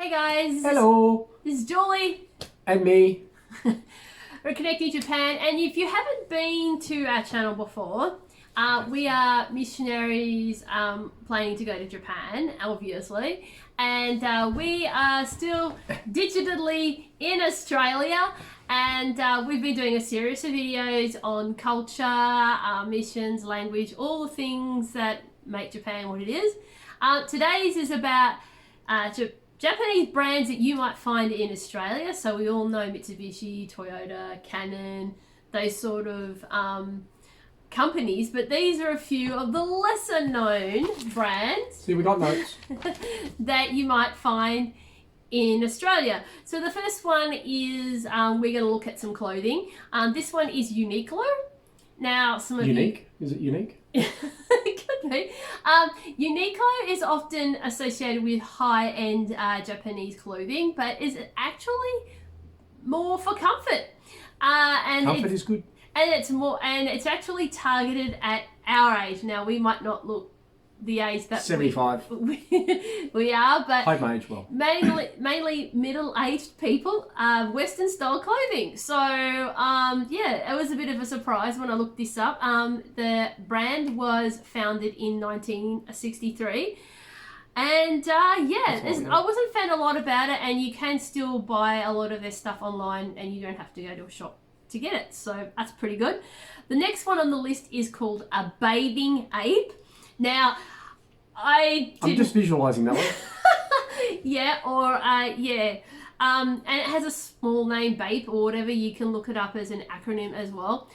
Hey guys. Hello. This is Julie. And me. We're Connecting Japan, and if you haven't been to our channel before, we are missionaries planning to go to Japan, obviously, and we are still digitally in Australia, and we've been doing a series of videos on culture, missions, language, all the things that make Japan what it is. Today's is about Japanese brands that you might find in Australia. So we all know Mitsubishi, Toyota, Canon, those sort of companies, but these are a few of the lesser known brands. See, we got notes. That you might find in Australia. So the first one is we're going to look at some clothing. This one is Uniqlo. Now, some of Unique? Is it unique? It could be. Uniqlo is often associated with high-end Japanese clothing, but is actually more for comfort. And Comfort is good. And it's actually targeted at our age. Now, we might not look the age that 75. we are, but High age well. mainly middle-aged people, Western style clothing. So yeah, it was a bit of a surprise when I looked this up. The brand was founded in 1963. And I wasn't found a lot about it, and you can still buy a lot of their stuff online, and you don't have to go to a shop to get it. So that's pretty good. The next one on the list is called a Bathing Ape. Now, I'm just visualising that one. and it has a small name, BAPE or whatever. You can look it up as an acronym as well.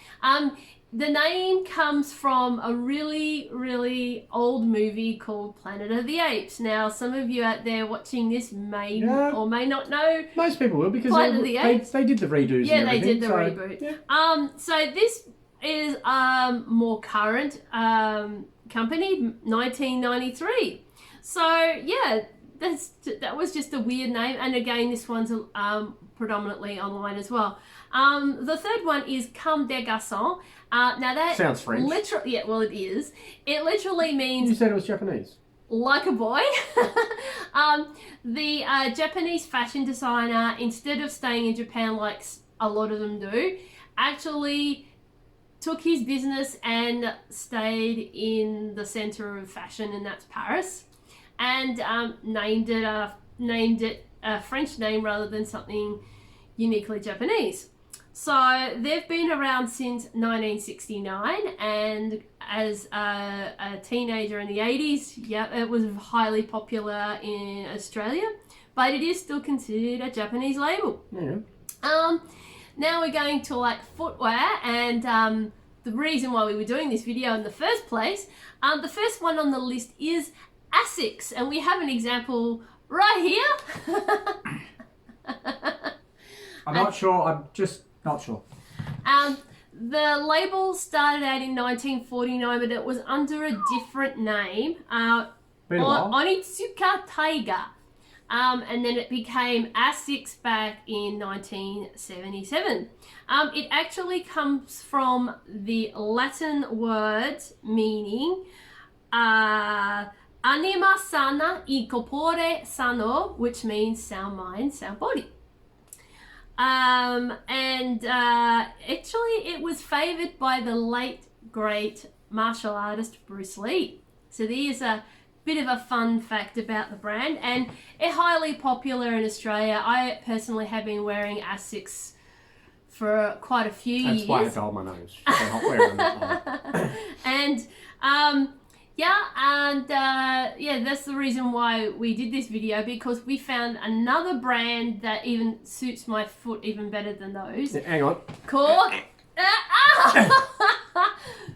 The name comes from a really, really old movie called Planet of the Apes. Now, some of you out there watching this may or may not know. Most people will, because Planet of the Apes. They did the redos. Yeah, and they everything, did the reboot. Yeah. So this is more current company, 1993. So yeah, that was just a weird name, and again, this one's predominantly online as well. The third one is Comme des Garçons. Now that sounds French. Literally, yeah, well, it is. It literally means You said it was Japanese. like a boy. The Japanese fashion designer, instead of staying in Japan like a lot of them do, actually took his business and stayed in the center of fashion, and that's Paris, and named it a French name rather than something uniquely Japanese. So they've been around since 1969, and as a teenager in the 80s, it was highly popular in Australia, but it is still considered a Japanese label. Yeah. Now we're going to like footwear, and the reason why we were doing this video in the first place, the first one on the list is Asics, and we have an example right here. I'm not sure. I'm just not sure. The label started out in 1949, but it was under a different name, Onitsuka Tiger. And then it became Asics back in 1977. It actually comes from the Latin word meaning anima sana e corpore sano, which means sound mind, sound body. Actually it was favoured by the late great martial artist Bruce Lee. So there's a bit of a fun fact about the brand, and it's highly popular in Australia. I personally have been wearing Asics for quite a few years. That's why I fell on my nose. I'm not wearing them. And that's the reason why we did this video, because we found another brand that even suits my foot even better than those. Yeah, hang on. Called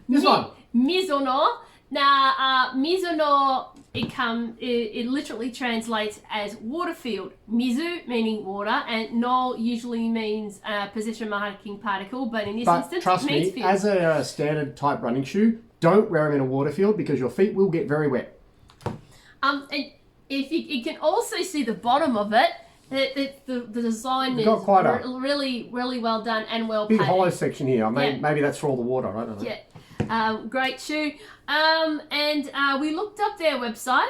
This one. Mizuno. Now, Mizuno, it literally translates as Waterfield. Mizu meaning water, and no usually means position marking particle, but in this instance, trust it means me, field. as a standard type running shoe, don't wear them in a water field because your feet will get very wet. And if you can also see the bottom of it, the design is really, really well done and well big painted. hollow section here. Maybe that's for all the water. I don't know. Yeah. Great shoe. And we looked up their website,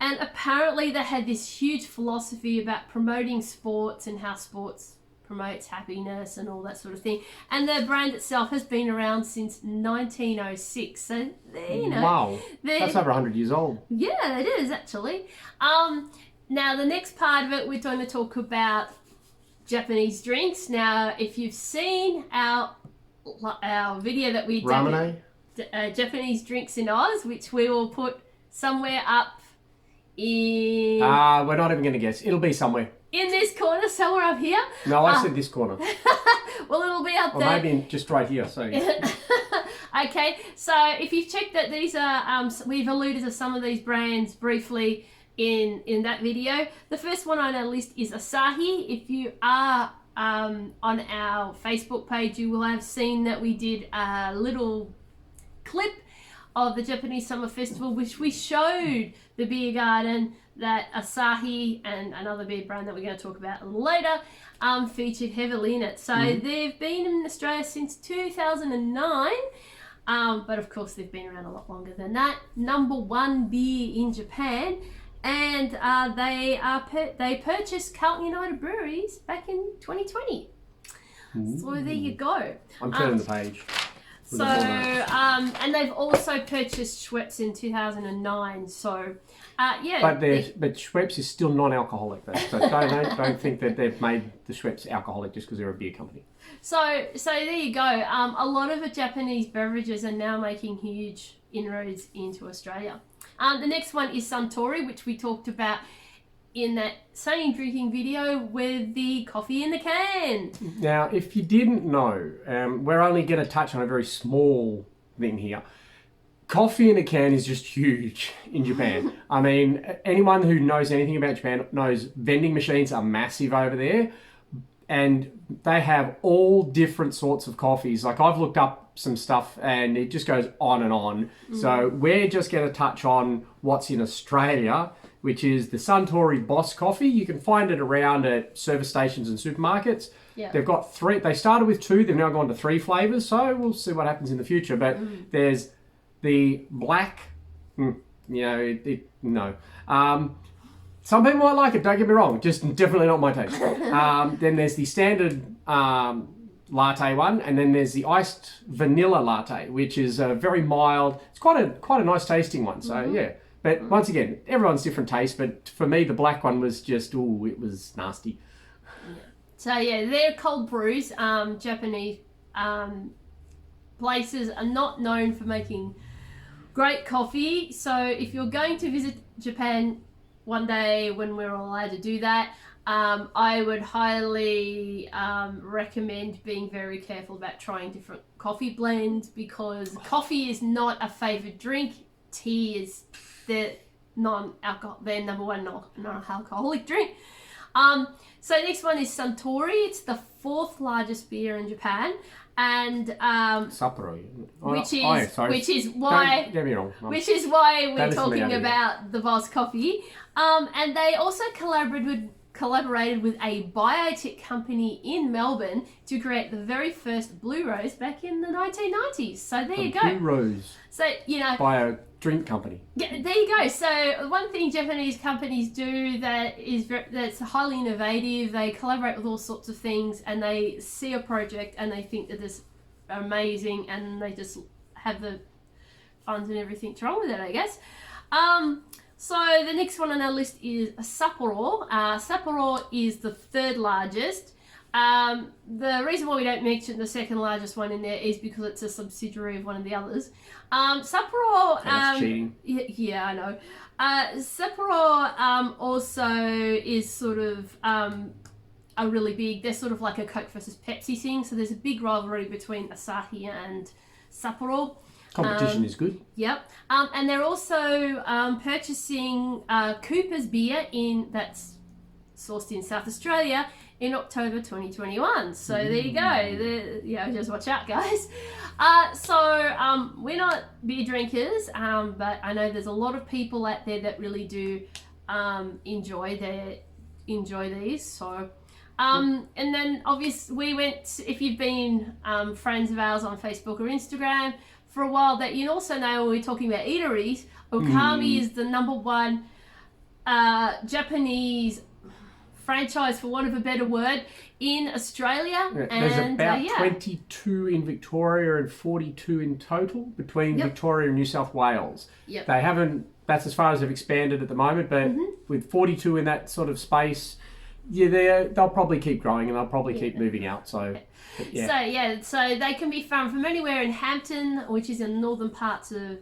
And apparently they had this huge philosophy about promoting sports and how sports promotes happiness and all that sort of thing. And the brand itself has been around since 1906. So, you know. Wow. That's over 100 years old. Yeah, it is actually. Now, the next part of it, we're going to talk about Japanese drinks. Now, if you've seen our video that we did, Ramune? Japanese drinks in Oz, which we will put somewhere up in... we're not even going to guess. It'll be somewhere. In this corner, somewhere up here. No, I said this corner. Well, it'll be up Or there. maybe just right here. So Okay, so if you've checked that these are, we've alluded to some of these brands briefly in that video. The first one on our list is Asahi. If you are on our Facebook page, you will have seen that we did a little clip of the Japanese Summer Festival, which we showed the beer garden that Asahi and another beer brand that we're going to talk about a little later featured heavily in it. So they've been in Australia since 2009, but of course they've been around a lot longer than that. Number one beer in Japan, and they purchased Carlton United Breweries back in 2020. So there you go. I'm turning the page. So, and they've also purchased Schweppes in 2009. So, yeah. But Schweppes is still non-alcoholic though. So don't think that they've made the Schweppes alcoholic just because they're a beer company. So there you go. A lot of the Japanese beverages are now making huge inroads into Australia. The next one is Suntory, which we talked about in that same drinking video with the coffee in the can. Now, if you didn't know, we're only going to touch on a very small thing here. Coffee in a can is just huge in Japan. I mean, anyone who knows anything about Japan knows vending machines are massive over there, and they have all different sorts of coffees. Like, I've looked up some stuff and it just goes on and on. So we're just going to touch on what's in Australia, which is the Suntory Boss Coffee. You can find it around at service stations and supermarkets. Yeah. They've got 3. They started with 2. They've now gone to 3 flavours. So we'll see what happens in the future. But there's the black. No. Some people might like it. Don't get me wrong. Just definitely not my taste. Then there's the standard latte one, and then there's the iced vanilla latte, which is very mild. It's quite a nice tasting one. So yeah. But once again, everyone's different taste. But for me, the black one was just, it was nasty. So yeah, they're cold brews. Japanese places are not known for making great coffee. So if you're going to visit Japan one day when we're all allowed to do that, I would highly recommend being very careful about trying different coffee blends, because coffee is not a favoured drink. Tea is their number one non-alcoholic drink. So next one is Suntory. It's the 4th largest beer in Japan, and Sapporo. Which is why don't get me wrong. Which is why we're talking about the Boss Coffee. And they also collaborated with a biotech company in Melbourne to create the very first Blue Rose back in the 1990s. So there you go. Blue Rose. So, By a drink company. Yeah, there you go. So one thing Japanese companies do that's highly innovative, they collaborate with all sorts of things, and they see a project and they think that it's amazing, and they just have the funds and everything to run with it, I guess. So the next one on our list is Sapporo. Sapporo is the 3rd largest. The reason why we don't mention the 2nd largest one in there is because it's a subsidiary of one of the others. Sapporo... That's cheating. Yeah, I know. Sapporo also is sort of a really big... They're sort of like a Coke versus Pepsi thing. So there's a big rivalry between Asahi and Sapporo. Competition is good. Yep. And they're also purchasing Cooper's beer that's sourced in South Australia in October 2021. So there you go. Just watch out, guys. So we're not beer drinkers, but I know there's a lot of people out there that really do enjoy these. So and then obviously we went, if you've been friends of ours on Facebook or Instagram for a while, that you also know when we're talking about eateries, Okami is the number one Japanese franchise, for want of a better word, in Australia. Yeah, there's And about yeah. 22 in Victoria and 42 in total between Yep. Victoria and New South Wales. Yep. They haven't, that's as far as they've expanded at the moment, but with 42 in that sort of space, yeah, they'll probably keep growing and they'll probably keep moving out. So, yeah. So they can be found from anywhere in Hampton, which is in northern parts of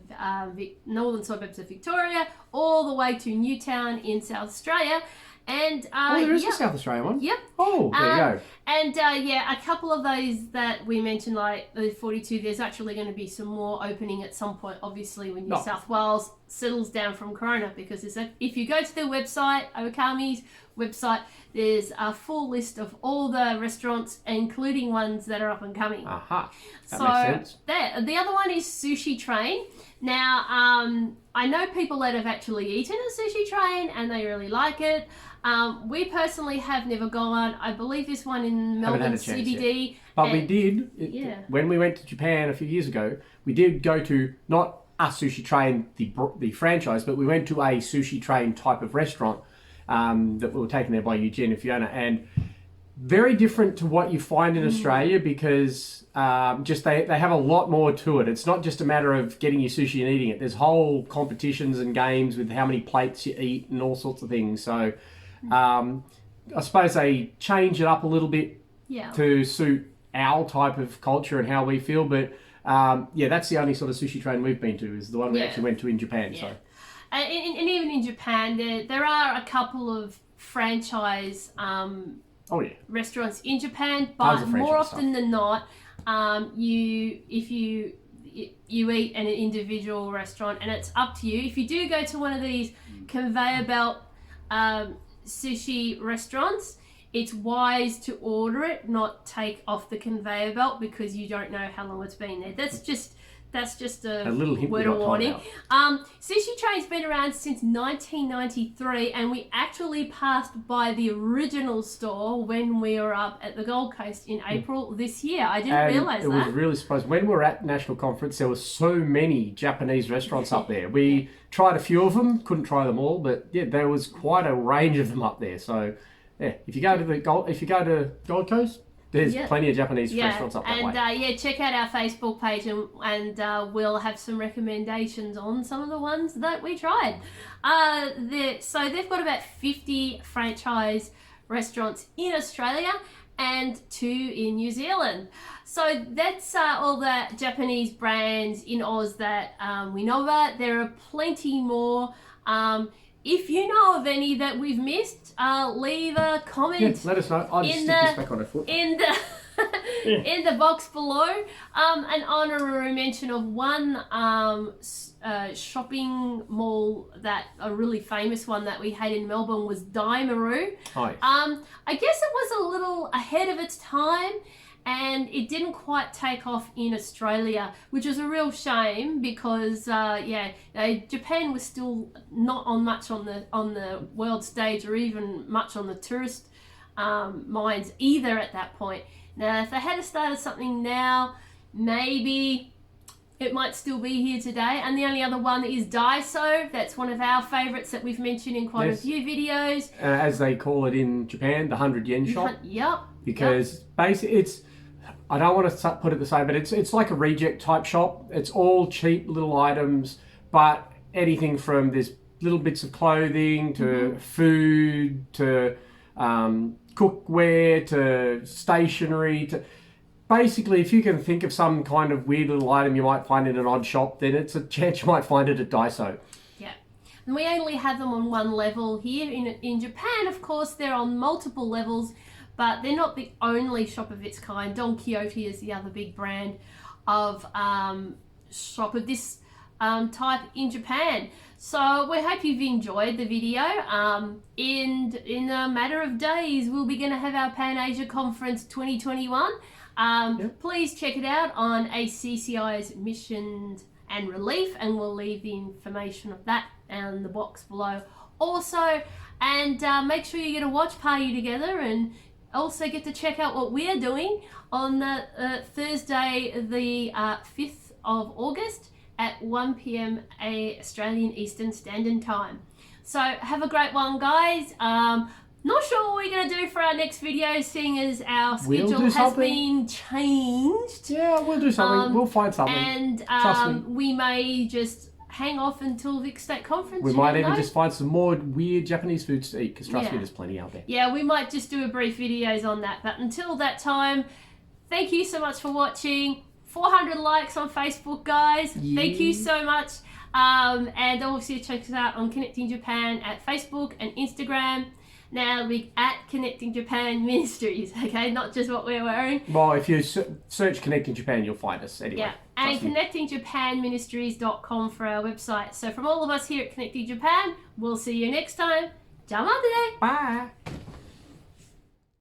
northern suburbs of Victoria, all the way to Newtown in South Australia. And There is a South Australian one. Yep. Oh, there you go. And a couple of those that we mentioned, like the 42, there's actually going to be some more opening at some point, obviously, when New South Wales settles down from Corona, because if you go to their website, Okami's website, there's a full list of all the restaurants, including ones that are up and coming. Aha. That makes sense. The other one is Sushi Train. Now, I know people that have actually eaten a Sushi Train and they really like it. We personally have never gone. I believe this one in Melbourne CBD. But we did, when we went to Japan a few years ago, we did go to not a Sushi Train, the franchise, but we went to a Sushi Train type of restaurant that we were taken there by Eugene and Fiona. And very different to what you find in Australia, because they have a lot more to it. It's not just a matter of getting your sushi and eating it. There's whole competitions and games with how many plates you eat and all sorts of things. So I suppose they change it up a little bit to suit our type of culture and how we feel. But that's the only sort of Sushi Train we've been to, is the one we actually went to in Japan. Yeah. So. And even in Japan, there are a couple of franchise restaurants in Japan, but more often than not, if you eat at an individual restaurant, and it's up to you. If you do go to one of these conveyor belt sushi restaurants, it's wise to order it, not take off the conveyor belt, because you don't know how long it's been there. That's just a little hint word of warning. Sushi Train's been around since 1993, and we actually passed by the original store when we were up at the Gold Coast in April this year. I didn't realise that. It was really surprising. When we were at National Conference, there were so many Japanese restaurants up there. We tried a few of them, couldn't try them all, but there was quite a range of them up there. So, if you go to Gold Coast, there's plenty of Japanese restaurants up that way. And check out our Facebook page, and we'll have some recommendations on some of the ones that we tried. So they've got about 50 franchise restaurants in Australia and 2 in New Zealand. So that's all the Japanese brands in Oz that we know about. There are plenty more. If you know of any that we've missed, leave a comment. Let us know. I'll just stick this back on her foot. In the box below. An honorary mention of one shopping mall, that a really famous one that we had in Melbourne, was Daimaru. Hi. I guess it was a little ahead of its time, and it didn't quite take off in Australia, which is a real shame, because Japan was still not much on the world stage, or even much on the tourist minds either at that point. Now, if they had started something now, maybe it might still be here today. And the only other one is Daiso. That's one of our favourites that we've mentioned in quite a few videos. As they call it in Japan, the 100 yen shop. Yep. Because basically it's, I don't want to put it the same, but it's like a reject type shop. It's all cheap little items, but anything from this little bits of clothing to food to cookware to stationery to... Basically, if you can think of some kind of weird little item you might find in an odd shop, then it's a chance you might find it at Daiso. Yeah. And we only have them on one level here. In Japan, of course, they're on multiple levels, but they're not the only shop of its kind. Don Quixote is the other big brand of shop of this type in Japan. So we hope you've enjoyed the video. In a matter of days, we'll be going to have our Pan Asia Conference 2021. Please check it out on ACCI's Missions and Relief, and we'll leave the information of that in the box below also. And make sure you get a watch party together, and also get to check out what we're doing on the Thursday, the 5th of August at 1 p.m. Australian Eastern Standard Time. So have a great one, guys. Not sure what we're going to do for our next video, seeing as our We'll schedule do has something. been changed. Yeah, we'll do something. We'll find something. And Trust me. we may just hang off until Vic State Conference. We you might never even know. just find some more weird Japanese foods to eat, because trust Yeah. me, there's plenty out there. Yeah, we might just do a brief videos on that. But until that time, thank you so much for watching. 400 likes on Facebook, guys. Yeah. Thank you so much. And also check us out on Connecting Japan at Facebook and Instagram. Now we at Connecting Japan Ministries, okay? Not just what we're wearing. Well, if you search Connecting Japan, you'll find us anyway. Yeah, and Trust me. connectingjapanministries.com for our website. So from all of us here at Connecting Japan, we'll see you next time. Jamate! Bye.